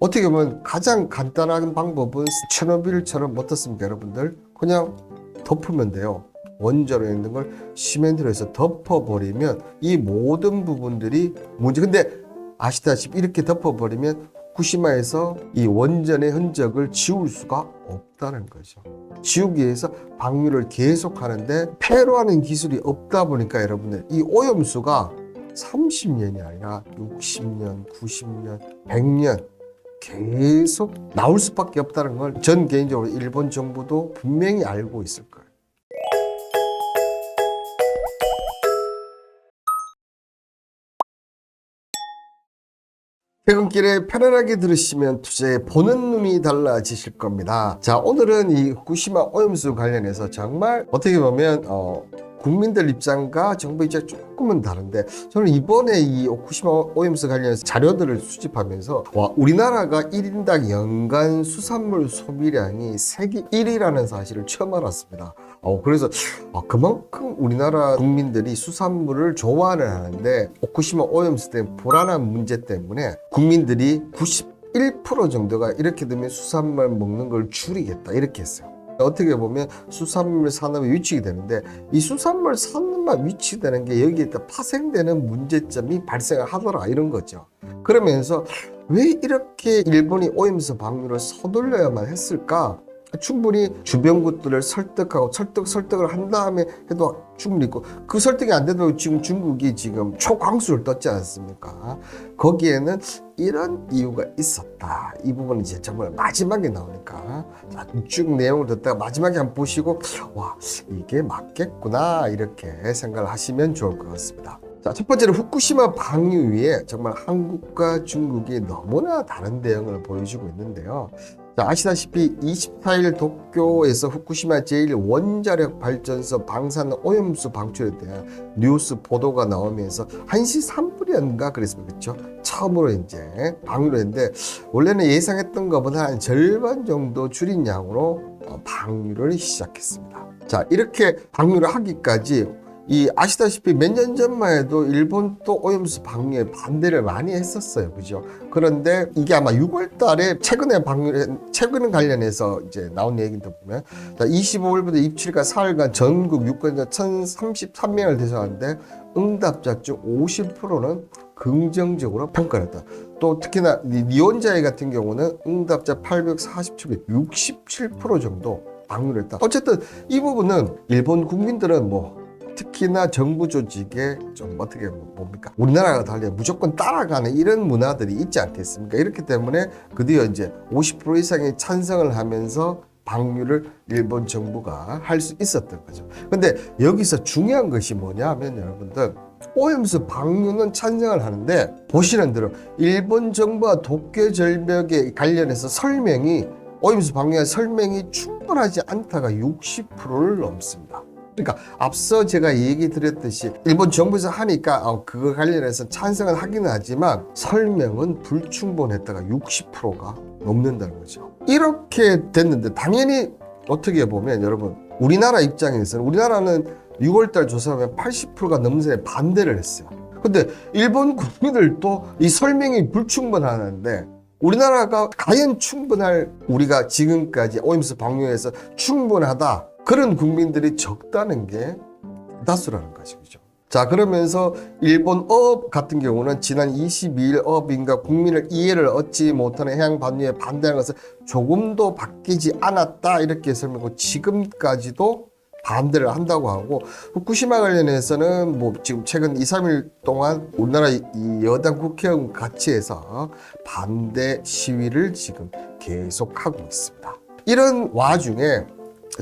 어떻게 보면 가장 간단한 방법은 체르노빌처럼 어떻습니까 여러분들? 그냥 덮으면 돼요. 원자로 있는 걸 시멘트로 해서 덮어버리면 이 모든 부분들이 문제. 근데 아시다시피 이렇게 덮어버리면 후쿠시마에서 이 원전의 흔적을 지울 수가 없다는 거죠. 지우기 위해서 방류를 계속 하는데 폐로하는 기술이 없다 보니까 여러분들 이 오염수가 30년이 아니라 60년, 90년, 100년 계속 나올 수밖에 없다는 걸 전 개인적으로 일본 정부도 분명히 알고 있을 거예요. 퇴근길에 편안하게 들으시면 투자에 보는 눈이 달라지실 겁니다. 자, 오늘은 이 후쿠시마 오염수 관련해서 정말 어떻게 보면 국민들 입장과 정부 입장 조금은 다른데, 저는 이번에 이 후쿠시마 오염수 관련해서 자료들을 수집하면서 와, 우리나라가 1인당 연간 수산물 소비량이 세계 1위라는 사실을 처음 알았습니다. 그래서 그만큼 우리나라 국민들이 수산물을 좋아는 하는데 후쿠시마 오염수 때문에 불안한 문제 때문에 국민들이 91% 정도가 이렇게 되면 수산물 먹는 걸 줄이겠다 이렇게 했어요. 어떻게 보면 수산물 산업이 위축이 되는데 이 수산물 산업만 위축되는 게 여기에 파생되는 문제점이 발생을 하더라 이런 거죠. 그러면서 왜 이렇게 일본이 오염수 방류를 서둘러야만 했을까? 충분히 주변국들을 설득하고 설득을 한 다음에 해도 충분히 있고, 그 설득이 안 돼도 지금 중국이 지금 초강수를 떴지 않습니까? 거기에는 이런 이유가 있었다. 이 부분은 이제 정말 마지막에 나오니까 쭉 내용을 듣다가 마지막에 한번 보시고 와, 이게 맞겠구나 이렇게 생각을 하시면 좋을 것 같습니다. 자, 첫 번째로 후쿠시마 방류 위에 정말 한국과 중국이 너무나 다른 대응을 보여주고 있는데요. 자, 아시다시피 24일 도쿄에서 후쿠시마 제1원자력 발전소 방사능 오염수 방출에 대한 뉴스 보도가 나오면서 1시 3분이었는가 그랬습니다. 그렇죠? 처음으로 이제 방류를 했는데 원래는 예상했던 것보다 한 절반 정도 줄인 양으로 방류를 시작했습니다. 자, 이렇게 방류를 하기까지 아시다시피 몇 년 전만 해도 일본도 오염수 방류에 반대를 많이 했었어요. 그죠? 그런데 이게 아마 6월 달에 최근 관련해서 이제 나온 얘기도 보면 25일부터 27일까지 4일간 전국 유권자 1033명을 대상하는데 응답자 중 50%는 긍정적으로 평가를 했다. 또 특히나 니혼자이 같은 경우는 응답자 847명 67% 정도 방류를 했다. 어쨌든 이 부분은 일본 국민들은 특히나 정부 조직에 좀 어떻게 뭡니까? 우리나라가 달리 무조건 따라가는 이런 문화들이 있지 않겠습니까? 이렇기 때문에 드디어 이제 50% 이상의 찬성을 하면서 방류를 일본 정부가 할 수 있었던 거죠. 근데 여기서 중요한 것이 뭐냐 하면 여러분들, 오염수 방류는 찬성을 하는데 보시는 대로 일본 정부와 도쿄 절벽에 관련해서 오염수 방류의 설명이 충분하지 않다가 60%를 넘습니다. 그러니까 앞서 제가 얘기 드렸듯이 일본 정부에서 하니까 그거 관련해서 찬성을 하기는 하지만 설명은 불충분했다가 60%가 넘는다는 거죠. 이렇게 됐는데 당연히 어떻게 보면 여러분, 우리나라 입장에서는, 우리나라는 6월달 조사하면 80%가 넘는 사람이 반대를 했어요. 근데 일본 국민들도 이 설명이 불충분하는데 우리나라가 과연 우리가 지금까지 오염수 방류에서 충분하다, 그런 국민들이 적다는 게 다수라는 것이죠. 자, 그러면서 일본 어업 같은 경우는 지난 22일 어업인가 국민을 이해를 얻지 못하는 해양 방류에 반대하는 것은 조금도 바뀌지 않았다 이렇게 설명하고 지금까지도 반대를 한다고 하고, 후쿠시마 관련해서는 지금 최근 2, 3일 동안 우리나라 이 여당 국회의원 같이 해서 반대 시위를 지금 계속하고 있습니다. 이런 와중에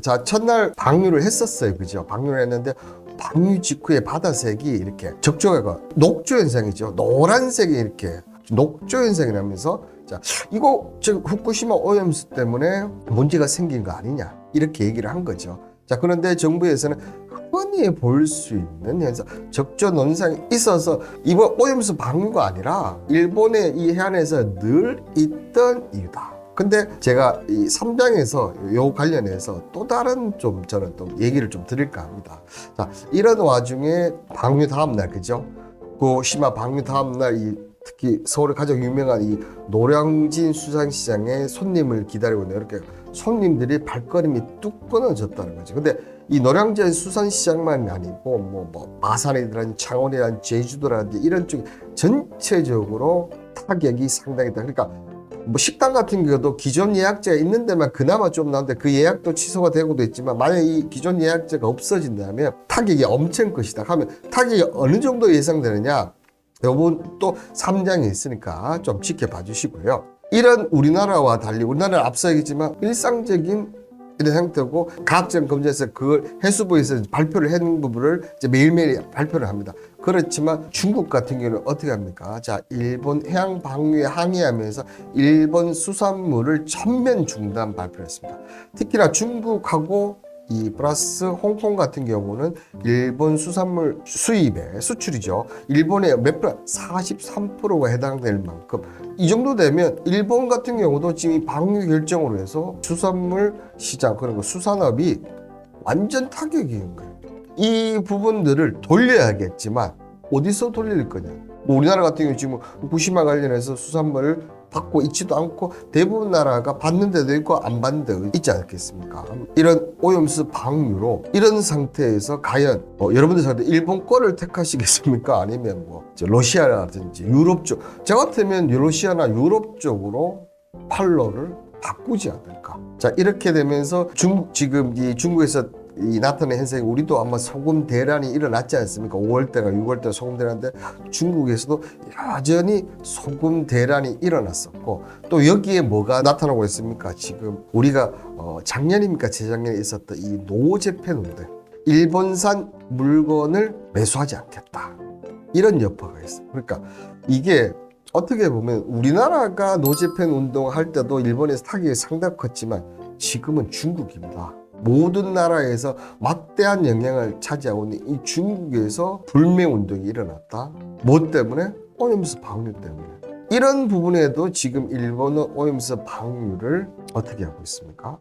자, 첫날 방류를 했었어요. 그죠? 방류를 했는데 방류 직후에 바다색이 이렇게 적조가 녹조 현상이죠. 노란색이 이렇게 녹조 현상이 나면서 자, 이거 지금 후쿠시마 오염수 때문에 문제가 생긴 거 아니냐 이렇게 얘기를 한 거죠. 자, 그런데 정부에서는 흔히 볼 수 있는 현상, 적조 현상이 있어서 이번 오염수 방류가 아니라 일본의 이 해안에서 늘 있던 이유다. 근데 제가 이 3장에서 요 관련해서 또 다른 저는 또 얘기를 좀 드릴까 합니다. 자, 이런 와중에 방류 다음날, 그죠? 후쿠시마 방류 다음날 이 특히 서울의 가장 유명한 이 노량진 수산시장에 손님을 기다리고 있는 이렇게 손님들이 발걸음이 뚝 끊어졌다는 거죠. 근데 이 노량진 수산시장만 아니고 뭐 마산이라든지 창원이라든지 제주도라든지 이런 쪽 전체적으로 타격이 상당히다. 그러니까 뭐 식당 같은 경우도 기존 예약제가 있는 데만 그나마 좀 나오는데 그 예약도 취소가 되고도 있지만 만약에 이 기존 예약제가 없어진다면 타격이 엄청 것이다 하면 타격이 어느 정도 예상되느냐, 요번 또 3장이 있으니까 좀 지켜봐 주시고요. 이런 우리나라와 달리 우리나라는 앞서 얘기했지만 일상적인 이런 형태고 과학적 검증에서 그걸 해수부에서 발표를 해놓은 부분을 이제 매일매일 발표를 합니다. 그렇지만 중국 같은 경우는 어떻게 합니까? 자, 일본 해양 방류에 항의하면서 일본 수산물을 전면 중단 발표했습니다. 특히나 중국하고 이 플러스 홍콩 같은 경우는 일본 수산물 수입의 수출이죠. 일본의 몇 프로? 43%가 해당될 만큼 이 정도 되면 일본 같은 경우도 지금 이 방류 결정으로 해서 수산물 시장 그리고 수산업이 완전 타격이 있는 거예요. 이 부분들을 돌려야겠지만 어디서 돌릴 거냐? 뭐 우리나라 같은 경우 지금 후쿠시마 관련해서 수산물을 받고 있지도 않고 대부분 나라가 받는 데도 있고 안 받는 데도 있지 않겠습니까? 이런 오염수 방류로 이런 상태에서 과연 여러분들 생각할 때 일본 거를 택하시겠습니까? 아니면 뭐 러시아라든지 유럽 쪽, 저 같으면 러시아나 유럽 쪽으로 판로를 바꾸지 않을까? 자, 이렇게 되면서 지금 이 중국에서 이 나타난 현상이 우리도 아마 소금 대란이 일어났지 않습니까? 5월대가 6월대 소금 대란인데 중국에서도 여전히 소금 대란이 일어났었고 또 여기에 뭐가 나타나고 있습니까? 지금 우리가 작년입니까? 재작년에 있었던 이 노제팬 운동, 일본산 물건을 매수하지 않겠다 이런 여파가 있어요. 그러니까 이게 어떻게 보면 우리나라가 노제팬 운동할 때도 일본에서 타격이 상당히 컸지만 지금은 중국입니다. 모든 나라에서 막대한 영향을 차지하고 있는 이 중국에서 불매운동이 일어났다. 뭐 때문에? 오염수 방류 때문에. 이런 부분에도 지금 일본은 오염수 방류를 어떻게 하고 있습니까?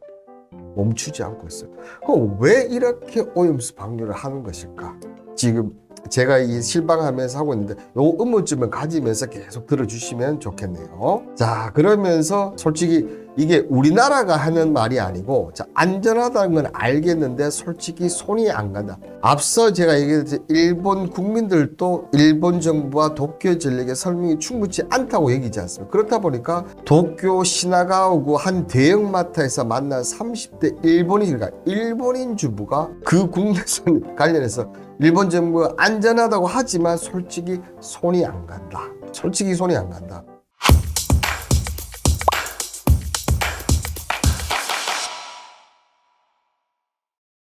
멈추지 않고 있어요. 그럼 왜 이렇게 오염수 방류를 하는 것일까? 지금 제가 이 실방하면서 하고 있는데 요 의문점을 가지면서 계속 들어주시면 좋겠네요. 자, 그러면서 솔직히 이게 우리나라가 하는 말이 아니고 자, 안전하다는 건 알겠는데 솔직히 손이 안 간다. 앞서 제가 얘기했듯이 일본 국민들도 일본 정부와 도쿄 전력의 설명이 충분치 않다고 얘기하지 않습니까? 그렇다 보니까 도쿄 시나가오구 한 대형마트에서 만난 30대 일본인 주부가 그 국내선 관련해서 일본 정부가 안전하다고 하지만 솔직히 손이 안 간다. 솔직히 손이 안 간다.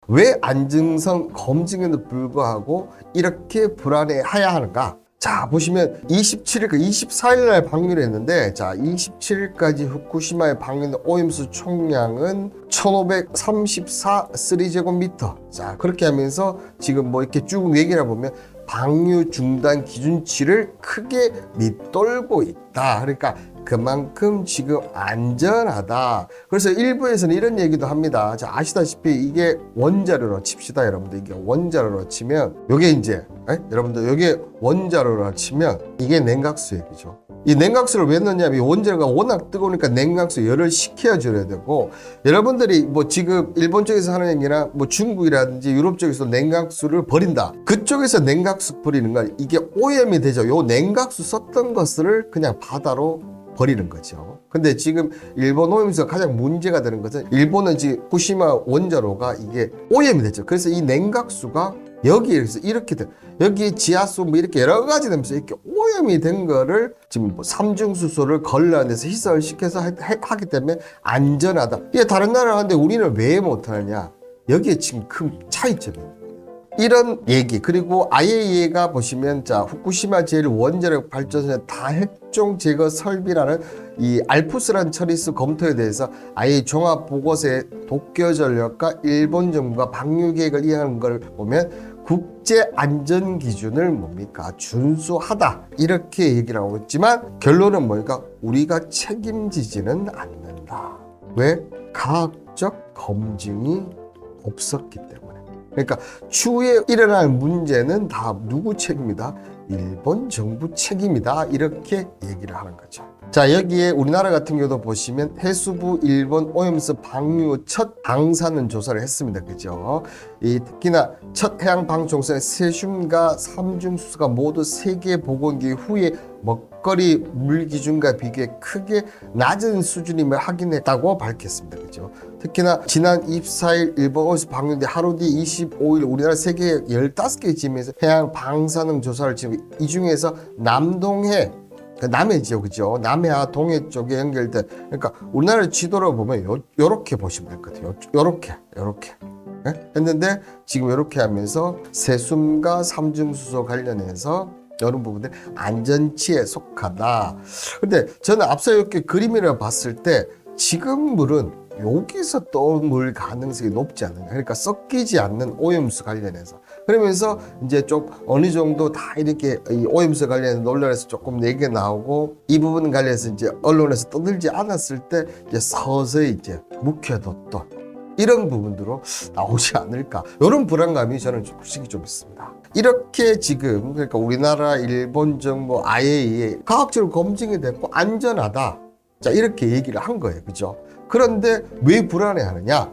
왜 안정성 검증에도 불구하고 이렇게 불안해해야 하는가? 자, 보시면 27일까 24일 날 방류를 했는데 자, 27일까지 후쿠시마에 방류된 오염수 총량은 1534 3제곱미터. 자, 그렇게 하면서 지금 뭐 이렇게 쭉 얘기를 보면 방류 중단 기준치를 크게 밑돌고 있다. 그러니까 그만큼 지금 안전하다. 그래서 일부에서는 이런 얘기도 합니다. 자, 아시다시피 이게 원자료로 칩시다, 여러분들. 이게 원자료로 치면 요게 이제 여러분들 요게 원자료로 치면 이게 냉각수 얘기죠. 이 냉각수를 왜 넣냐면 이 원자료가 워낙 뜨거우니까 냉각수 열을 식혀줘야 되고 여러분들이 뭐 지금 일본 쪽에서 하는 얘기나 뭐 중국이라든지 유럽 쪽에서 냉각수를 버린다. 그쪽에서 냉각수 버리는 건 이게 오염이 되죠. 요 냉각수 썼던 것을 그냥 바다로 버리는 거죠. 근데 지금 일본 오염수가 가장 문제가 되는 것은 일본은 지금 후쿠시마 원자로가 이게 오염이 됐죠. 그래서 이 냉각수가 여기에서 이렇게 돼. 여기 지하수 뭐 이렇게 여러 가지 되면서 이렇게 오염이 된 거를 지금 뭐 삼중수소를 걸러내서 희석을 시켜서 하기 때문에 안전하다. 이게 다른 나라 하는데 우리는 왜 못하느냐? 여기에 지금 큰 차이점이에요. 이런 얘기 그리고 IAEA가 보시면 자 후쿠시마 제1원자력 발전소의 다핵종 제거 설비라는 이 알프스라는 처리수 검토에 대해서 IAEA 종합 보고서에 도쿄 전력과 일본 정부가 방류 계획을 이행하는 걸 보면 국제 안전 기준을 뭡니까 준수하다 이렇게 얘기를 하고 있지만 결론은 뭐니까 우리가 책임지지는 않는다. 왜? 과학적 검증이 없었기 때문에. 그러니까 추후에 일어날 문제는 다 누구 책임이다? 일본 정부 책임이다 이렇게 얘기를 하는 거죠. 자, 여기에 우리나라 같은 경우도 보시면 해수부 일본 오염수 방류 첫 방사능 조사를 했습니다. 그죠? 특히나 첫 해양 방송선의 세슘과 삼중수소가 모두 세계 보건기 후에 먹거리 물 기준과 비교해 크게 낮은 수준임을 확인했다고 밝혔습니다. 그죠? 특히나 지난 24일 일본 오염수 방류인데 하루 뒤 25일 우리나라 세계 15개 지역에서 해양 방사능 조사를 지금 이 중에서 남동해 남해지요, 그죠? 남해와 동해 쪽에 연결된, 그러니까 우리나라 지도로 보면 요렇게 보시면 될 것 같아요. 요렇게 네? 했는데 지금 요렇게 하면서 세숨과 삼중수소 관련해서 이런 부분들 안전치에 속하다. 근데 저는 앞서 이렇게 그림을 봤을 때 지금 물은 여기서 떠올 가능성이 높지 않느냐. 그러니까 섞이지 않는 오염수 관련해서. 그러면서 이제 좀 어느 정도 다 이렇게 이 오염수 관련해서 논란에서 조금 얘기가 나오고 이 부분 관련해서 이제 언론에서 떠들지 않았을 때 이제 서서히 이제 묵혀뒀던 이런 부분들로 나오지 않을까. 이런 불안감이 저는 솔직히 좀 있습니다. 이렇게 지금 그러니까 우리나라 일본 정부 IAEA 과학적으로 검증이 됐고 안전하다. 자, 이렇게 얘기를 한 거예요. 그죠? 그런데 왜 불안해하느냐?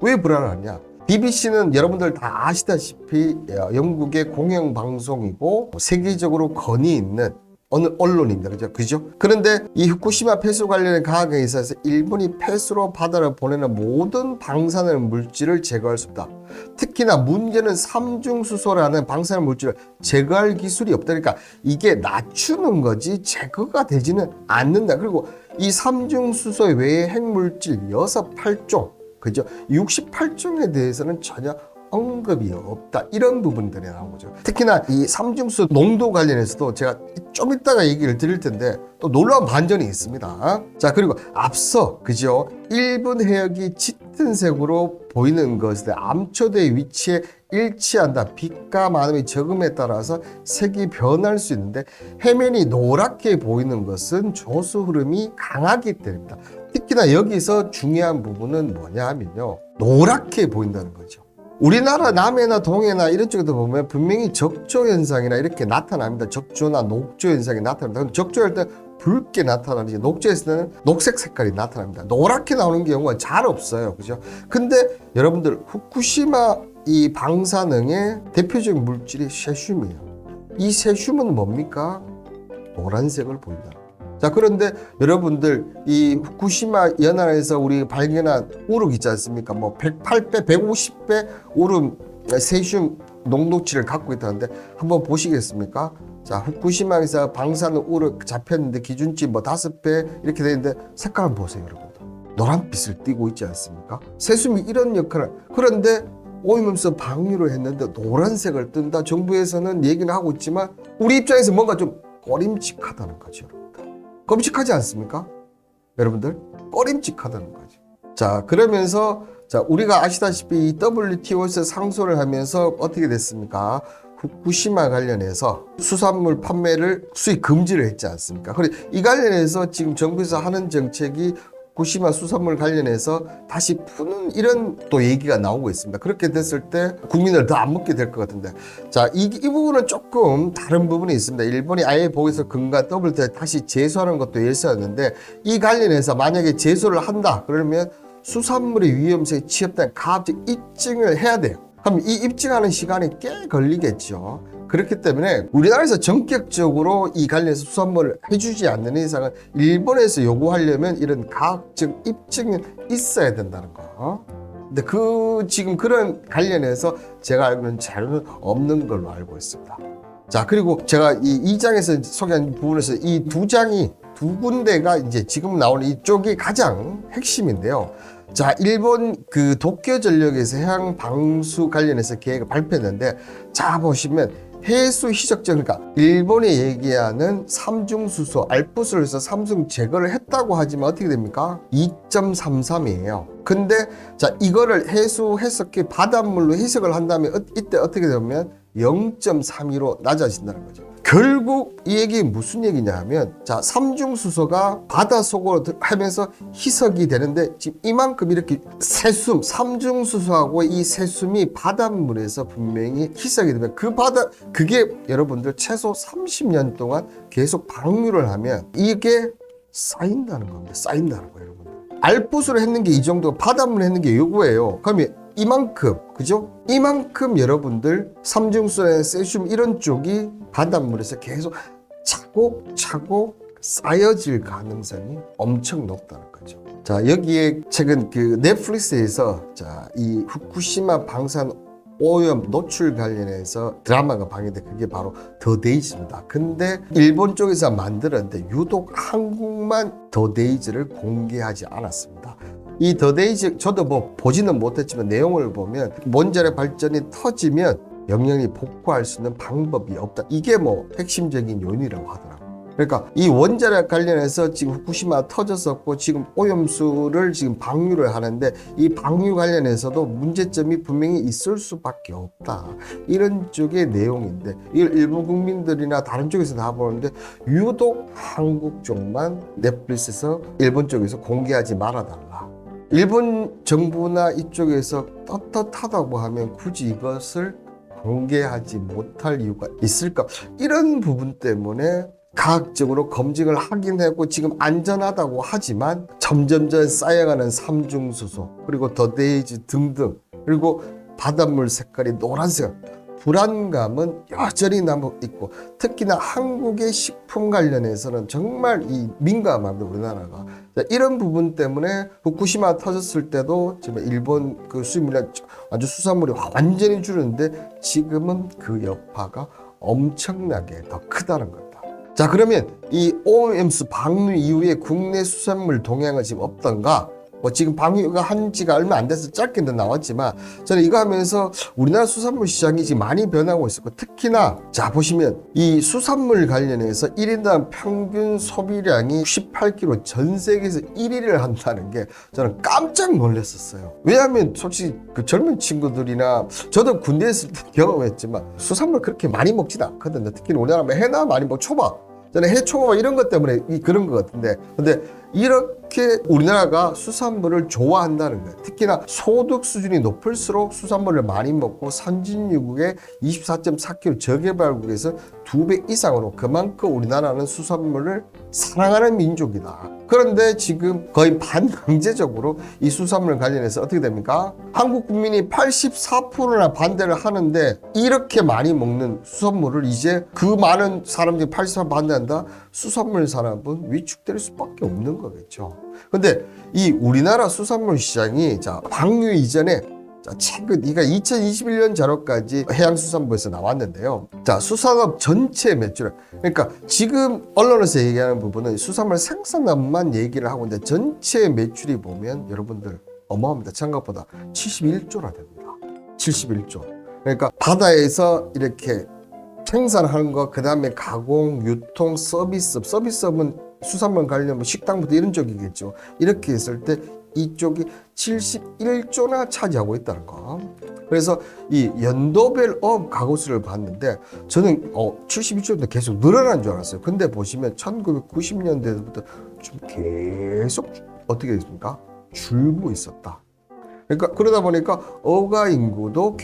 왜 불안하느냐? BBC는 여러분들 다 아시다시피 영국의 공영방송이고 세계적으로 권위 있는 어느 언론입니다. 그죠? 그런데 이 후쿠시마 폐수 관련된 과학에 있어서 일본이 폐수로 바다로 보내는 모든 방사능 물질을 제거할 수 없다. 특히나 문제는 삼중수소라는 방사능 물질을 제거할 기술이 없다. 그러니까 이게 낮추는 거지 제거가 되지는 않는다. 그리고 이 삼중수소 외에 핵물질 8종, 그죠? 68종에 대해서는 전혀 언급이 없다. 이런 부분들이 나온 거죠. 특히나 이 삼중수 농도 관련해서도 제가 좀 이따가 얘기를 드릴 텐데 또 놀라운 반전이 있습니다. 자, 그리고 앞서 그죠? 일본 해역이 짙은 색으로 보이는 것에 암초대의 위치에 일치한다. 빛과 많음이 적음에 따라서 색이 변할 수 있는데 해면이 노랗게 보이는 것은 조수 흐름이 강하기 때문입니다. 특히나 여기서 중요한 부분은 뭐냐 하면요. 노랗게 보인다는 거죠. 우리나라 남해나 동해나 이런 쪽에도 보면 분명히 적조 현상이나 이렇게 나타납니다. 적조나 녹조 현상이 나타납니다. 적조할 때 붉게 나타나는지 녹조했을 때는 녹색 색깔이 나타납니다. 노랗게 나오는 경우가 잘 없어요. 그죠? 근데 여러분들 후쿠시마 이 방사능의 대표적인 물질이 세슘이에요. 이 세슘은 뭡니까? 노란색을 보인다. 자, 그런데 여러분들 이 후쿠시마 연안에서 우리 발견한 우럭 있지 않습니까? 뭐 108배, 150배 우름 세슘 농도치를 갖고 있다는데 한번 보시겠습니까? 자, 후쿠시마에서 방사능 우럭 잡혔는데 기준치 뭐 5배 이렇게 되는데 색깔 한번 보세요, 여러분들. 노란빛을 띠고 있지 않습니까? 세슘이 이런 역할을. 그런데 오염수 방류를 했는데 노란색을 뜬다. 정부에서는 얘기는 하고 있지만 우리 입장에서 뭔가 좀 꺼림칙하다는 거죠, 여러분들. 끔찍하지 않습니까? 여러분들 꺼림칙하다는 거죠. 자, 그러면서 자, 우리가 아시다시피 이 WTO에서 상소를 하면서 어떻게 됐습니까? 후쿠시마 관련해서 수산물 판매를 수입 금지를 했지 않습니까? 그래 이 관련해서 지금 정부에서 하는 정책이 후쿠시마 수산물 관련해서 다시 푸는 이런 또 얘기가 나오고 있습니다. 그렇게 됐을 때 국민을 더 안 먹게 될 것 같은데. 자, 이 부분은 조금 다른 부분이 있습니다. 일본이 아예 보고서 금과 WTO 다시 제소하는 것도 예사였는데 이 관련해서 만약에 제소를 한다 그러면 수산물의 위험성에 취업된 가압적 입증을 해야 돼요. 그럼 이 입증하는 시간이 꽤 걸리겠죠. 그렇기 때문에 우리나라에서 전격적으로 이 관련해서 수산물을 해주지 않는 이상은 일본에서 요구하려면 이런 과학적 입증이 있어야 된다는 거. 근데 지금 그런 관련해서 제가 알고는 자료는 없는 걸로 알고 있습니다. 자, 그리고 제가 이 장에서 소개한 부분에서 이 두 장이 두 군데가 이제 지금 나오는 이쪽이 가장 핵심인데요. 자, 일본 그 도쿄 전력에서 해양 방수 관련해서 계획을 발표했는데, 자, 보시면 해수 희석전, 그러니까 일본이 얘기하는 삼중수소, 알프스를 해서 삼중 제거를 했다고 하지만 어떻게 됩니까? 2.33이에요. 근데 자, 이거를 해수 해석기 바닷물로 해석을 한다면 이때 어떻게 되면 0.32로 낮아진다는 거죠. 결국 이 얘기 무슨 얘기냐 하면, 자, 삼중수소가 바다 속으로 하면서 희석이 되는데, 지금 이만큼 이렇게 새숨, 삼중수소하고 이 새숨이 바닷물에서 분명히 희석이 되면 그게 여러분들 최소 30년 동안 계속 방류를 하면 이게 쌓인다는 겁니다. 쌓인다는 거예요, 여러분들. 알프스로 했는 게 이 정도, 바닷물에 했는 게 요거예요. 그러면 이만큼, 그죠? 이만큼 여러분들 삼중수소나 세슘 이런 쪽이 바닷물에서 계속 차곡차곡 쌓여질 가능성이 엄청 높다는 거죠. 자, 여기에 최근 그 넷플릭스에서 자, 이 후쿠시마 방사능 오염 노출 관련해서 드라마가 방영돼, 그게 바로 더 데이즈입니다. 근데 일본 쪽에서 만들었는데 유독 한국만 더 데이즈를 공개하지 않았습니다. 이 더 데이즈 저도 뭐 보지는 못했지만 내용을 보면 원자력 발전이 터지면 영영이 복구할 수 있는 방법이 없다. 이게 뭐 핵심적인 요인이라고 하더라고요. 그러니까 이 원자력 관련해서 지금 후쿠시마 터졌었고 지금 오염수를 지금 방류를 하는데 이 방류 관련해서도 문제점이 분명히 있을 수밖에 없다. 이런 쪽의 내용인데 이걸 일본 국민들이나 다른 쪽에서 다 보는데 유독 한국 쪽만 넷플릭스에서 일본 쪽에서 공개하지 말아달라. 일본 정부나 이쪽에서 떳떳하다고 하면 굳이 이것을 공개하지 못할 이유가 있을까? 이런 부분 때문에 과학적으로 검증을 하긴 했고 지금 안전하다고 하지만 점점점 쌓여가는 삼중수소 그리고 더 데이즈 등등 그리고 바닷물 색깔이 노란색 불안감은 여전히 남아있고 특히나 한국의 식품 관련해서는 정말 이 민감합니다. 우리나라가 이런 부분 때문에 후쿠시마 터졌을 때도 지금 일본 그 수입물량 완전 수산물이 완전히 줄었는데 지금은 그 여파가 엄청나게 더 크다는 겁니다. 자, 그러면 이 오염수 방류 이후에 국내 수산물 동향은 지금 없던가? 뭐 지금 방류가 한 지가 얼마 안 돼서 짧게는 나왔지만 저는 이거 하면서 우리나라 수산물 시장이 지금 많이 변하고 있었고 특히나 자 보시면 이 수산물 관련해서 1인당 평균 소비량이 18kg 전 세계에서 1위를 한다는 게 저는 깜짝 놀랐었어요. 왜냐하면 솔직히 그 젊은 친구들이나 저도 군대에 있을 때 경험했지만 수산물 그렇게 많이 먹지도 않거든요. 특히 우리나라 해나 많이 먹고 초밥 저는 해초밥 이런 것 때문에 그런 것 같은데 근데 이렇게 우리나라가 수산물을 좋아한다는 거예요. 특히나 소득 수준이 높을수록 수산물을 많이 먹고 선진국의 24.4kg 저개발국에서 2배 이상으로 그만큼 우리나라는 수산물을 사랑하는 민족이다. 그런데 지금 거의 반강제적으로 이 수산물 관련해서 어떻게 됩니까? 한국 국민이 84%나 반대를 하는데 이렇게 많이 먹는 수산물을 이제 그 많은 사람들이 84% 반대한다? 수산물 산업은 위축될 수밖에 없는 거겠죠. 근데 이 우리나라 수산물 시장이 자 방류 이전에 최근 그러니까 2021년 자료까지 해양수산부에서 나왔는데요. 자 수산업 전체 매출 그러니까 지금 언론에서 얘기하는 부분은 수산물 생산업만 얘기를 하고 있는데 전체 매출이 보면 여러분들 어마어마합니다. 생각보다 71조나 됩니다. 71조. 그러니까 바다에서 이렇게 생산하는 거, 그 다음에 가공, 유통, 서비스업은 수산물 관련 식당부터 이런 쪽이겠죠. 이렇게 했을 때 이쪽이 71조나 차지하고 있다는 거. 그래서 이 연도별 업 가구수를 봤는데 저는 71조인데 계속 늘어난 줄 알았어요. 근데 보시면 1990년대부터 좀 계속 어떻게 됐습니까? 줄고 있었다. 그러니까 그러다 보니까 어가 인구도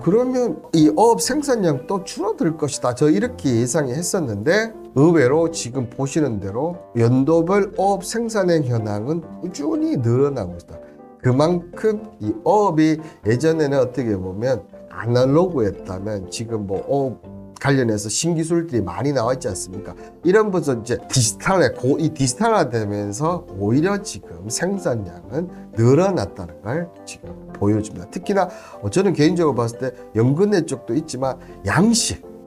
그러면 이 어업 생산량도 줄어들 것이다. 저 이렇게 예상이 했었는데 의외로 지금 보시는 대로 연도별 어업 생산량 현황은 꾸준히 늘어나고 있다. 그만큼 이 어업이 예전에는 어떻게 보면 아날로그였다면 지금 뭐 어업 관련해서 신기술들이 많이 나와 있지 않습니까? 이런 부분 이제 이 디지털화 되면서 오히려 지금 생산량은 늘어났다는 걸 지금 보여줍니다. 특히나 저는 개인적으로 봤을 때 연근내 쪽도 있지만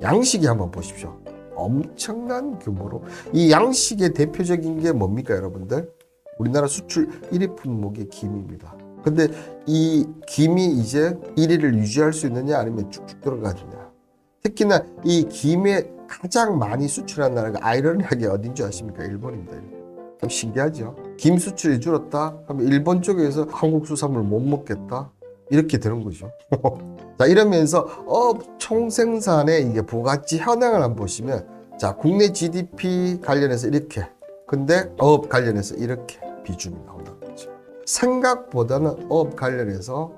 양식이 한번 보십시오. 엄청난 규모로 이 양식의 대표적인 게 뭡니까 여러분들? 우리나라 수출 1위 품목이 김입니다. 근데 이 김이 이제 1위를 유지할 수 있느냐 아니면 쭉쭉 들어가느냐. 특히나 이 김에 가장 많이 수출한 나라가 아이러니하게 어딘 줄 아십니까? 일본입니다. 좀 신기하죠? 김 수출이 줄었다 하면 일본 쪽에서 한국 수산물 못 먹겠다? 이렇게 되는 거죠. 자, 이러면서 어업 총생산의 이게 부가가치 현황을 한번 보시면, 자, 국내 GDP 관련해서 이렇게, 근데 어업 관련해서 이렇게 비중이 나온다는 거죠. 생각보다는 어업 관련해서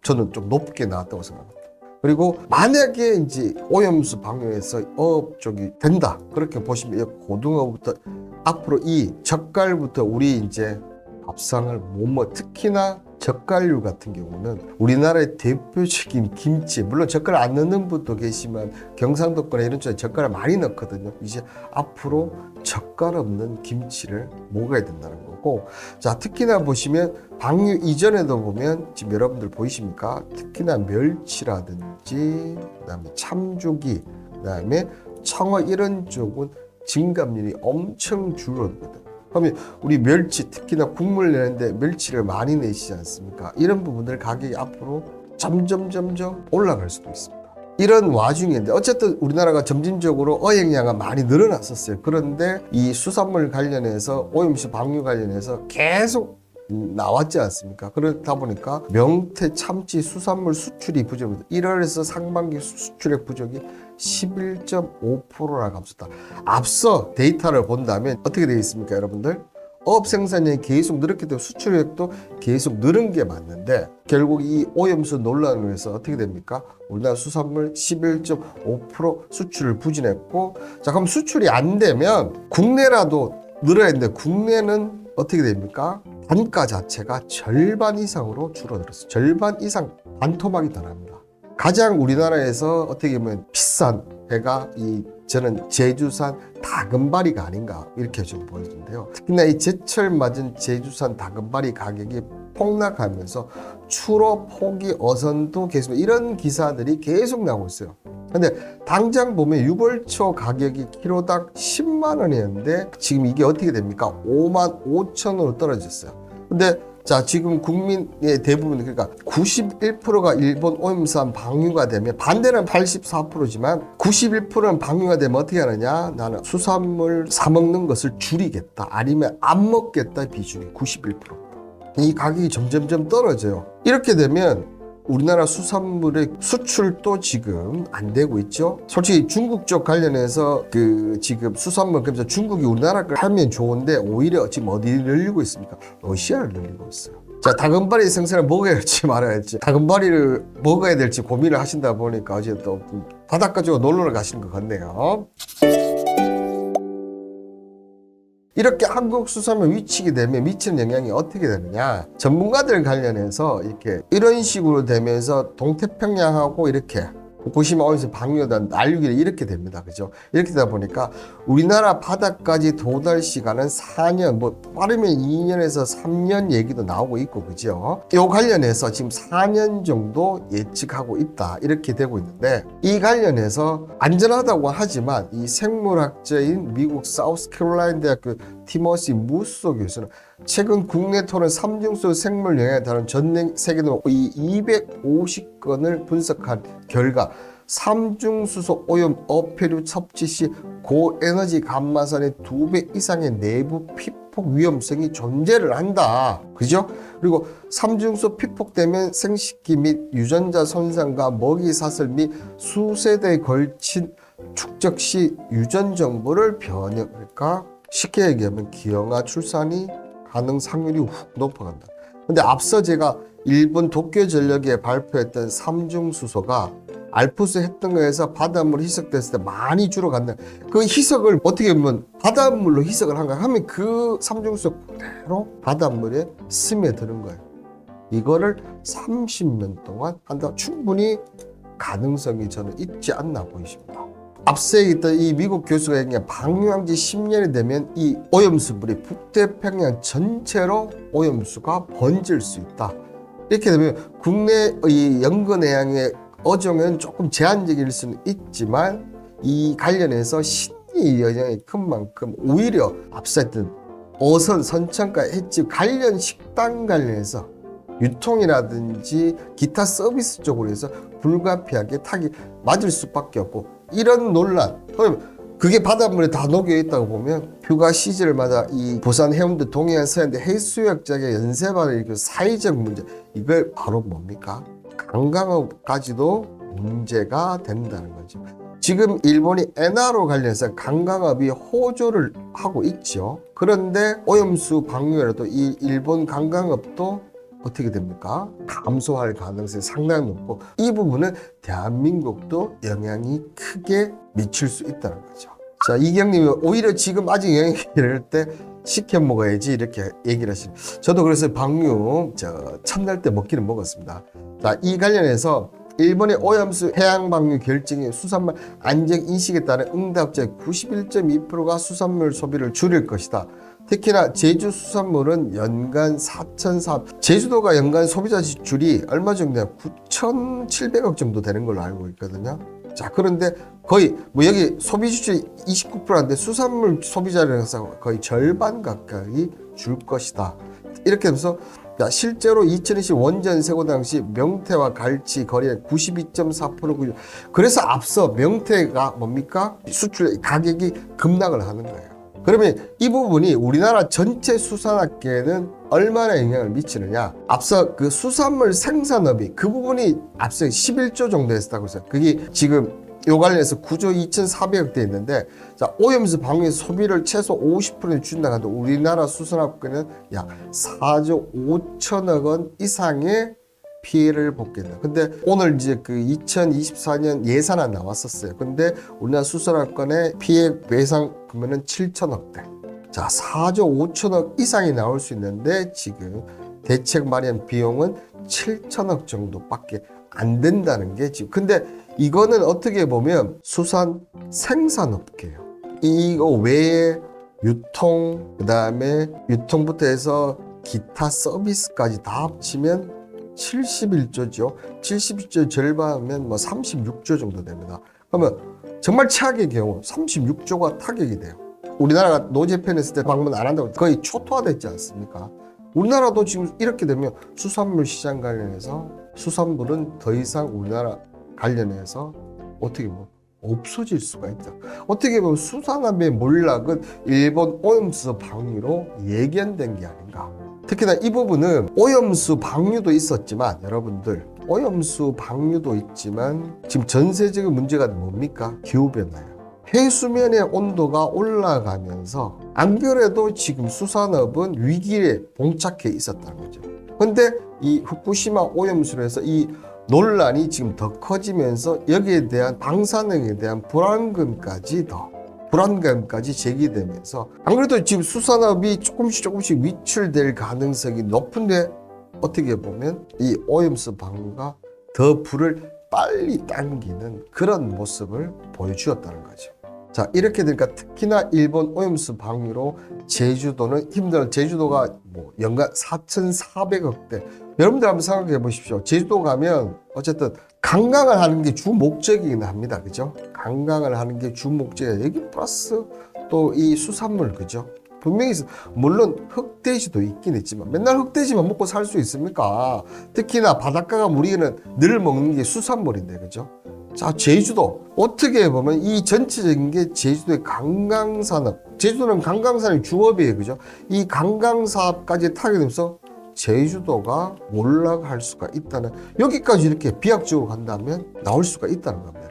저는 좀 높게 나왔다고 생각합니다. 그리고 만약에 이제 오염수 방류에서 어업 쪽이 된다, 그렇게 보시면 고등어부터 앞으로 이 젓갈부터 우리 이제 밥상을 못 먹어. 특히나 젓갈류 같은 경우는 우리나라의 대표적인 김치, 물론 젓갈 안 넣는 분도 계시지만 경상도권에 이런 쪽에 젓갈을 많이 넣거든요. 이제 앞으로 젓갈 없는 김치를 먹어야 된다는 거고, 자, 특히나 보시면 방류 이전에도 보면 지금 여러분들 보이십니까? 특히나 멸치라든지 그다음에 참조기, 그다음에 청어 이런 쪽은 증감률이 엄청 줄어들거든요. 그러면 우리 멸치, 특히나 국물 내는데 멸치를 많이 내시지 않습니까? 이런 부분들 가격이 앞으로 점점 올라갈 수도 있습니다. 이런 와중인데 어쨌든 우리나라가 점진적으로 어획량은 많이 늘어났었어요. 그런데 이 수산물 관련해서 오염수 방류 관련해서 계속 나왔지 않습니까? 그러다 보니까 명태, 참치, 수산물 수출이 부족합니다. 1월에서 상반기 수출액 부족이 11.5%나 감소다. 앞서 데이터를 본다면 어떻게 되어 있습니까, 여러분들? 어업 생산량이 계속 늘었기 때문에 수출액도 계속 늘은 게 맞는데, 결국 이 오염수 논란으로 해서 어떻게 됩니까? 우리나라 수산물 11.5% 수출을 부진했고, 자, 그럼 수출이 안 되면 국내라도 늘어야 되는데 국내는 어떻게 됩니까? 단가 자체가 절반 이상으로 줄어들었어요. 절반 이상 반토막이 더 납니다. 가장 우리나라에서 어떻게 보면 비싼 회가 저는 제주산 다금바리가 아닌가 이렇게 좀 보여지는데요. 특히나 이 제철 맞은 제주산 다금바리 가격이 폭락하면서 추로 포기 어선도 계속 이런 기사들이 계속 나오고 있어요. 근데 당장 보면 6월 초 가격이 키로당 10만 원이었는데 지금 이게 어떻게 됩니까? 5만 5천 원으로 떨어졌어요. 근데 자, 지금 국민의 대부분, 그러니까 91%가 일본 오염수산 방류가 되면, 반대는 84%지만 91%는 방류가 되면 어떻게 하느냐? 나는 수산물 사 먹는 것을 줄이겠다, 아니면 안 먹겠다 비중이 91%. 이 가격이 점점 떨어져요. 이렇게 되면 우리나라 수산물의 수출도 지금 안 되고 있죠. 솔직히 중국 쪽 관련해서 지금 수산물, 그래서 중국이 우리나라 걸 하면 좋은데 오히려 지금 어디를 늘리고 있습니까? 러시아를 늘리고 있어요. 자, 다금바리 생선을 먹어야 할지 말아야 할지, 다금바리를 먹어야 될지 고민을 하신다 보니까 어제 또 바닷가 쪽으로 놀러 가시는 것 같네요. 이렇게 한국 수산물 위치게 되면 미치는 영향이 어떻게 되느냐, 전문가들 관련해서 이런 식으로 되면서 동태평양하고 이렇게 후쿠시마 오염수 방류단 난리가 이렇게 됩니다. 그죠? 이렇게 되다 보니까 우리나라 바다까지 도달 시간은 4년, 뭐 빠르면 2년에서 3년 얘기도 나오고 있고, 그죠? 이 관련해서 지금 4년 정도 예측하고 있다, 이렇게 되고 있는데, 이 관련해서 안전하다고 하지만 이 생물학자인 미국 사우스캐롤라인 대학교 티머시 무소 교수는 최근 국내 토론 삼중수 생물 영향에 따른 전 세계적으로 이 250건을 분석한 결과 삼중수소 오염 어패류 섭취 시 고에너지 감마선의 2배 이상의 내부 피폭 위험성이 존재를 한다. 그죠? 그리고 삼중수 피폭되면 생식기 및 유전자 손상과 먹이 사슬 및 수세대에 걸친 축적 시 유전 정보를 변형, 그러니까 쉽게 얘기하면 기형아 출산이 가능 상률이 훅 높아간다. 근데 앞서 제가 일본 도쿄 전력에 발표했던 삼중수소가 알프스 했던 거에서 바닷물 희석됐을 때 많이 줄어간다. 그 희석을 어떻게 보면 바닷물로 희석을 한가 하면 그 삼중수소 그대로 바닷물에 스며드는 거예요. 이거를 30년 동안 한다. 충분히 가능성이 저는 있지 않나 보이십니다. 앞서 있던 이 미국 교수가 얘기한 방류한 지 10년이 되면 이 오염수물이 북태평양 전체로 오염수가 번질 수 있다. 이렇게 되면 국내 이 연근해양의 어종은 조금 제한적일 수는 있지만 이 관련해서 심리 영향이 큰 만큼 오히려 앞서 했던 어선, 선창가, 횟집 관련 식당 관련해서 유통이라든지 기타 서비스 쪽으로 해서 불가피하게 타기 맞을 수밖에 없고, 이런 논란, 그게 바닷물에 다 녹여 있다고 보면 휴가 시즌마다 이 부산 해운대 동해안 서해안대 해수욕장의 연쇄발의 그 사회적 문제, 이걸 바로 뭡니까? 관광업까지도 문제가 된다는 거죠. 지금 일본이 엔화로 관련해서 관광업이 호조를 하고 있죠. 그런데 오염수 방류라도 이 일본 관광업도 어떻게 됩니까? 감소할 가능성이 상당히 높고 이 부분은 대한민국도 영향이 크게 미칠 수 있다는 거죠. 자, 이경님이 오히려 지금 아직 영향이 이럴 때 시켜 먹어야지 이렇게 얘기를 하시는. 저도 그래서 방류 첫날 때 먹기는 먹었습니다. 자, 이 관련해서 일본의 오염수 해양 방류 결정이 수산물 안전 인식에 따른 응답자의 91.2%가 수산물 소비를 줄일 것이다. 특히나 제주 수산물은 연간 4,400, 제주도가 연간 소비자 지출이 얼마 정도 되냐? 9,700억 정도 되는 걸로 알고 있거든요. 자, 그런데 거의 여기 소비 지출이 29%인데 수산물 소비자량에서 거의 절반 가까이 줄 것이다. 이렇게 하면서 실제로 2020 원전 세고 당시 명태와 갈치 거래액 92.4%. 그래서 앞서 명태가 뭡니까? 수출 가격이 급락을 하는 거예요. 그러면 이 부분이 우리나라 전체 수산업계에는 얼마나 영향을 미치느냐? 앞서 그 수산물 생산업이 그 부분이 앞서 11조 정도 했다고 했어요. 그게 지금 요 관련해서 9조 2,400억 대 있는데, 자, 오염수 방류 소비를 최소 50% 줄인다고 하는데 우리나라 수산업계는 약 4조 5천억 원 이상의 피해를 복겠다. 근데 오늘 이제 그 2024년 예산안 나왔었어요. 근데 우리나라 수산업권의 피해 배상 금액은 7천억대. 자, 4조 5천억 이상이 나올 수 있는데 지금 대책 마련 비용은 7천억 정도밖에 안 된다는 게 지금. 근데 이거는 어떻게 보면 수산 생산업계예요. 이거 외에 유통, 그다음에 유통부터 해서 기타 서비스까지 다 합치면 71조죠. 71조 절반이면 뭐 36조 정도 됩니다. 그러면 정말 최악의 경우 36조가 타격이 돼요. 우리나라가 노재팬 했을 때 방문 안 한다고 거의 초토화됐지 않습니까? 우리나라도 지금 이렇게 되면 수산물 시장 관련해서 수산물은 더 이상 우리나라 관련해서 어떻게 보면 없어질 수가 있다. 어떻게 보면 수산업의 몰락은 일본 오염수 방류로 예견된 게 아닌가. 특히나 이 부분은 오염수 방류도 있었지만 여러분들 오염수 방류도 있지만 지금 전 세계적인 문제가 뭡니까? 기후변화예요. 해수면의 온도가 올라가면서 안 그래도 지금 수산업은 위기에 봉착해 있었다는 거죠. 근데 이 후쿠시마 오염수로 해서 이 논란이 지금 더 커지면서 여기에 대한 방사능에 대한 불안감까지 제기되면서 안 그래도 지금 수산업이 조금씩 위출될 가능성이 높은데 어떻게 보면 이 오염수 방류가 더 불을 빨리 당기는 그런 모습을 보여주었다는 거죠. 자, 이렇게 되니까 특히나 일본 오염수 방류로 제주도는 힘들어. 제주도가 뭐 연간 4,400억대. 여러분들 한번 생각해 보십시오. 제주도 가면 어쨌든 관광을 하는 게 주 목적이긴 합니다. 그죠? 관광을 하는 게 주 목적이에요. 여기 플러스 또 이 수산물, 그죠? 분명히 물론 흑돼지도 있긴 있지만 맨날 흑돼지만 먹고 살 수 있습니까? 특히나 바닷가가 우리는 늘 먹는 게 수산물인데, 그죠? 자, 제주도 어떻게 보면 이 전체적인 게 제주도의 관광산업, 제주도는 관광산업이 주업이에요, 그죠? 이 관광사업까지 타게 되면서 제주도가 몰락할 수가 있다는, 여기까지 이렇게 비약적으로 간다면 나올 수가 있다는 겁니다.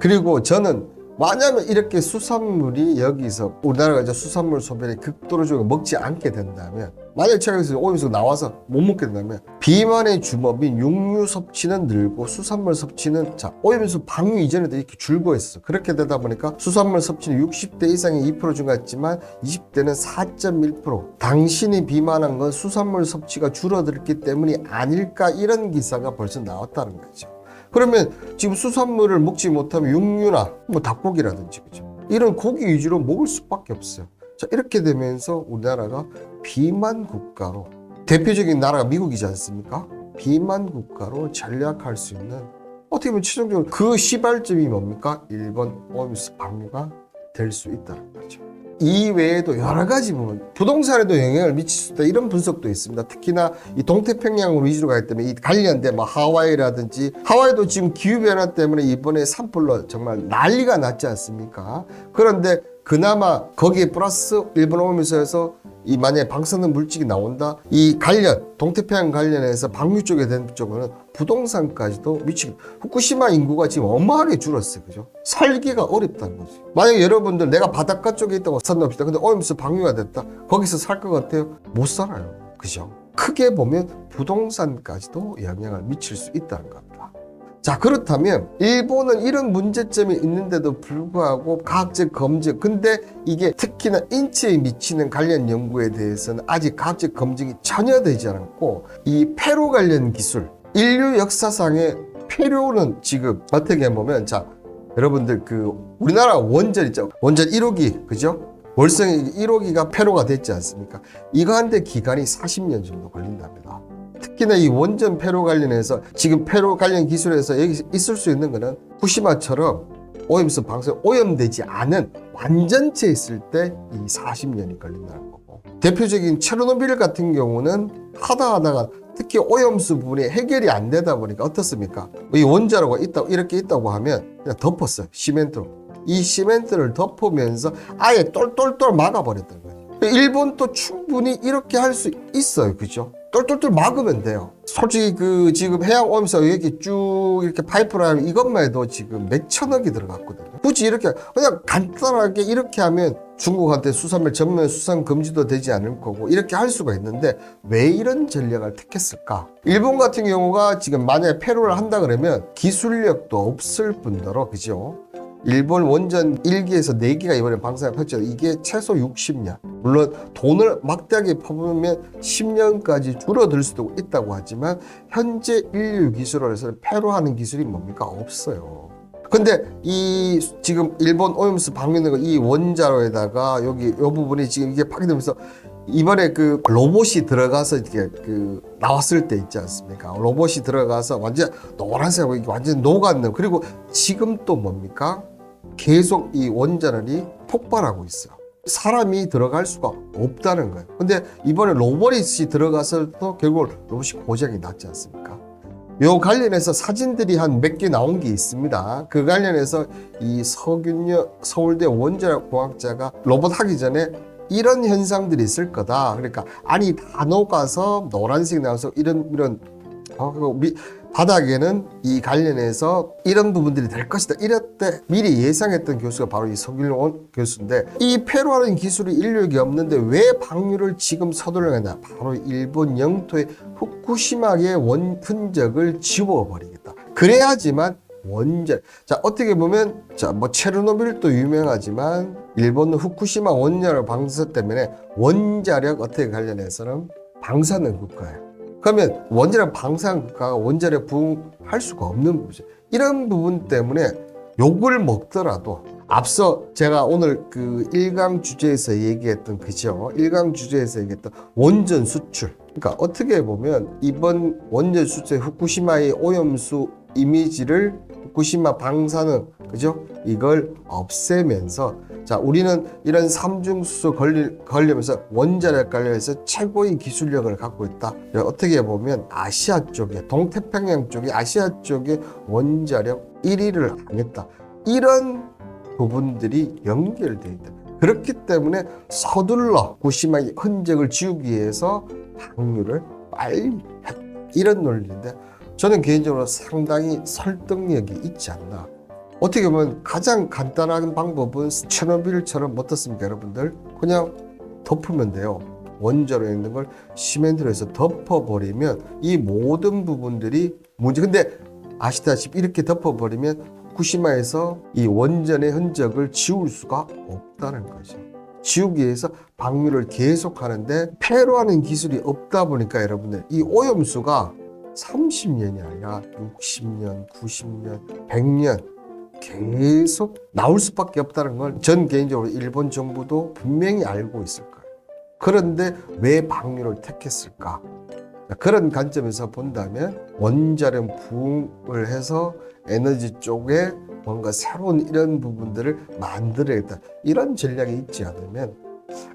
그리고 저는 만약에 이렇게 수산물이 여기서 우리나라가 이제 수산물 소비를 극도로 먹지 않게 된다면, 만약 최근에서 오염수 나와서 못 먹게 된다면 비만의 주범인 육류 섭취는 늘고 수산물 섭취는 오염수 방류 이전에도 이렇게 줄고 있었어. 그렇게 되다 보니까 수산물 섭취는 60대 이상이 2% 증가했지만 20대는 4.1%. 당신이 비만한 건 수산물 섭취가 줄어들었기 때문이 아닐까, 이런 기사가 벌써 나왔다는 거죠. 그러면 지금 수산물을 먹지 못하면 육류나 뭐 닭고기라든지, 그죠? 이런 고기 위주로 먹을 수밖에 없어요. 자, 이렇게 되면서 우리나라가 비만 국가로, 대표적인 나라가 미국이지 않습니까? 비만 국가로 전락할 수 있는, 어떻게 보면 최종적으로 그 시발점이 뭡니까? 일본 오염수 방류가 될 수 있다는 거죠. 이 외에도 여러 가지 부분, 부동산에도 영향을 미칠 수 있다, 이런 분석도 있습니다. 특히나 이 동태평양으로 위주로 가기 때문에 이 관련된 뭐 하와이라든지, 하와이도 지금 기후변화 때문에 이번에 산불로 정말 난리가 났지 않습니까? 그런데 그나마 거기에 플러스 일본 오염수에서 이 만약에 방사능 물질이 나온다, 이 관련 동태평양 관련해서 방류 쪽에 된 쪽은 부동산까지도 미치고, 후쿠시마 인구가 지금 어마하게 줄었어요. 그죠? 살기가 어렵다는 거지. 만약에 여러분들 내가 바닷가 쪽에 있다고 산납시다. 근데 오염수 방류가 됐다. 거기서 살 것 같아요? 못 살아요. 그죠? 크게 보면 부동산까지도 영향을 미칠 수 있다는 겁니다. 자, 그렇다면 일본은 이런 문제점이 있는데도 불구하고 과학적 검증, 근데 이게 특히나 인체에 미치는 관련 연구에 대해서는 아직 과학적 검증이 전혀 되지 않았고, 이 폐로 관련 기술, 인류 역사상의 폐로는 지금 어떻게 보면, 자, 여러분들 그 우리나라 원전 있죠? 원전 1호기, 그죠? 월성이 1호기가 폐로가 됐지 않습니까? 이거 한데 기간이 40년 정도 걸린답니다. 특히나 이 원전 폐로 관련해서 지금 폐로 관련 기술에서 여기 있을 수 있는 거는 후쿠시마처럼 오염수 방사능 오염되지 않은 완전체 있을 때 이 40년이 걸린다는 거고, 대표적인 체르노빌 같은 경우는 하다가 특히 오염수 부분이 해결이 안 되다 보니까 어떻습니까? 이 원자로가 있다, 이렇게 있다고 하면 그냥 덮었어요. 시멘트로. 이 시멘트를 덮으면서 아예 똘똘똘 막아버렸던 거예요. 일본도 충분히 이렇게 할 수 있어요. 그죠? 똘똘똘 막으면 돼요. 솔직히 그 지금 해양 오염수 여기 쭉 이렇게 파이프라인 이것만 해도 지금 몇 천억이 들어갔거든요. 굳이 이렇게 그냥 간단하게 이렇게 하면 중국한테 수산물 전면 수산 금지도 되지 않을 거고, 이렇게 할 수가 있는데 왜 이런 전략을 택했을까? 일본 같은 경우가 지금 만약에 폐로를 한다 그러면 기술력도 없을 뿐더러, 그죠? 일본 원전 1기에서 4기가 이번에 방사능 펼쳐요. 이게 최소 60년. 물론 돈을 막대하게 퍼부으면 10년까지 줄어들 수도 있다고 하지만 현재 인류 기술로서는 폐로하는 기술이 뭡니까? 없어요. 근데 이 지금 일본 오염수 방류는 이 원자로에다가 여기 이 부분이 지금 이게 파괴되면서 이번에 그 로봇이 들어가서 이렇게 그 나왔을 때 있지 않습니까? 로봇이 들어가서 완전 노란색으로 완전 녹았는. 그리고 지금 또 뭡니까? 계속 이 원자력이 폭발하고 있어요. 사람이 들어갈 수가 없다는 거예요. 근데 이번에 로봇이 들어가서도 결국 로봇이 고장이 났지 않습니까? 요 관련해서 사진들이 한 몇 개 나온 게 있습니다. 그 관련해서 이 서균여 서울대 원자력 공학자가 로봇 하기 전에 이런 현상들이 있을 거다. 그러니까 안이 다 녹아서 노란색이 나와서 이런 바닥에는 이 관련해서 이런 부분들이 될 것이다. 이랬대 미리 예상했던 교수가 바로 이 서균원 교수인데, 이 폐로하는 기술이 인력이 없는데 왜 방류를 지금 서둘러 했냐? 바로 일본 영토의 후쿠시마의 흔적을 지워버리겠다. 그래야지만 원전, 자, 어떻게 보면, 자, 뭐 체르노빌도 유명하지만 일본은 후쿠시마 원자력 방사 때문에 원자력 어떻게 관련해서는 방사능 국가예요. 그러면 원자력 방사능 국가가 원자력 부응할 수가 없는 부분이죠. 이런 부분 때문에 욕을 먹더라도, 앞서 제가 오늘 그 1강 주제에서 얘기했던, 그죠? 1강 주제에서 얘기했던 원전 수출. 그러니까 어떻게 보면 이번 원전 수출 후쿠시마의 오염수 이미지를 후쿠시마 방사능, 그죠? 이걸 없애면서, 자, 우리는 이런 삼중수소 걸리면서 원자력 관련해서 최고의 기술력을 갖고 있다. 어떻게 보면 아시아 쪽에, 동태평양 쪽에, 아시아 쪽에 원자력 1위를 하겠다. 이런 부분들이 연결되어 있다. 그렇기 때문에 서둘러 후쿠시마의 흔적을 지우기 위해서 방류를 빨리 했다. 이런 논리인데, 저는 개인적으로 상당히 설득력이 있지 않나. 어떻게 보면 가장 간단한 방법은 체르노빌처럼 어떻습니까, 여러분들? 그냥 덮으면 돼요. 원자로에 있는 걸 시멘트로 해서 덮어버리면 이 모든 부분들이 문제. 근데 아시다시피 이렇게 덮어버리면 후쿠시마에서 이 원전의 흔적을 지울 수가 없다는 거죠. 지우기 위해서 방류를 계속하는데 폐로하는 기술이 없다 보니까 여러분들 이 오염수가 30년이 아니라 60년, 90년, 100년 계속 나올 수밖에 없다는 걸 전 개인적으로 일본 정부도 분명히 알고 있을 거예요. 그런데 왜 방류를 택했을까? 그런 관점에서 본다면 원자력 부응을 해서 에너지 쪽에 뭔가 새로운 이런 부분들을 만들어야겠다. 이런 전략이 있지 않으면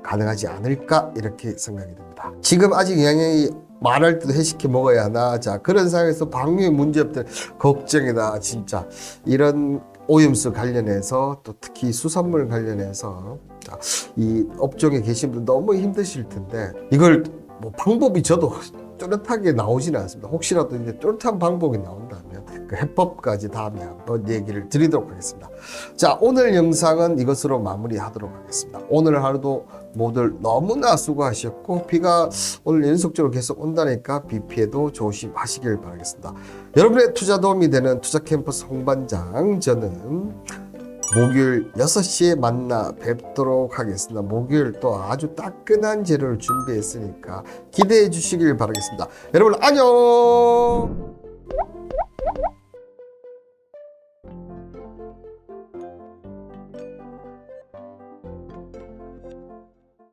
가능하지 않을까, 이렇게 생각이 듭니다. 지금 아직 영양이 말할 때도 회식해 먹어야 하나. 자, 그런 상황에서 방류에 문제 없다. 걱정이다. 진짜 이런 오염수 관련해서 또 특히 수산물 관련해서 자, 이 업종에 계신 분들 너무 힘드실 텐데 이걸 뭐 방법이 저도 뚜렷하게 나오지는 않습니다. 혹시라도 이제 뚜렷한 방법이 나온다면 그 해법까지 다음에 한번 얘기를 드리도록 하겠습니다. 자, 오늘 영상은 이것으로 마무리하도록 하겠습니다. 오늘 하루도 모두 너무나 수고하셨고 비가 오늘 연속적으로 계속 온다니까 비 피해도 조심하시길 바라겠습니다. 여러분의 투자 도움이 되는 투자캠퍼스 홍반장, 저는 목요일 6시에 만나 뵙도록 하겠습니다. 목요일 또 아주 따끈한 재료를 준비했으니까 기대해 주시길 바라겠습니다. 여러분 안녕.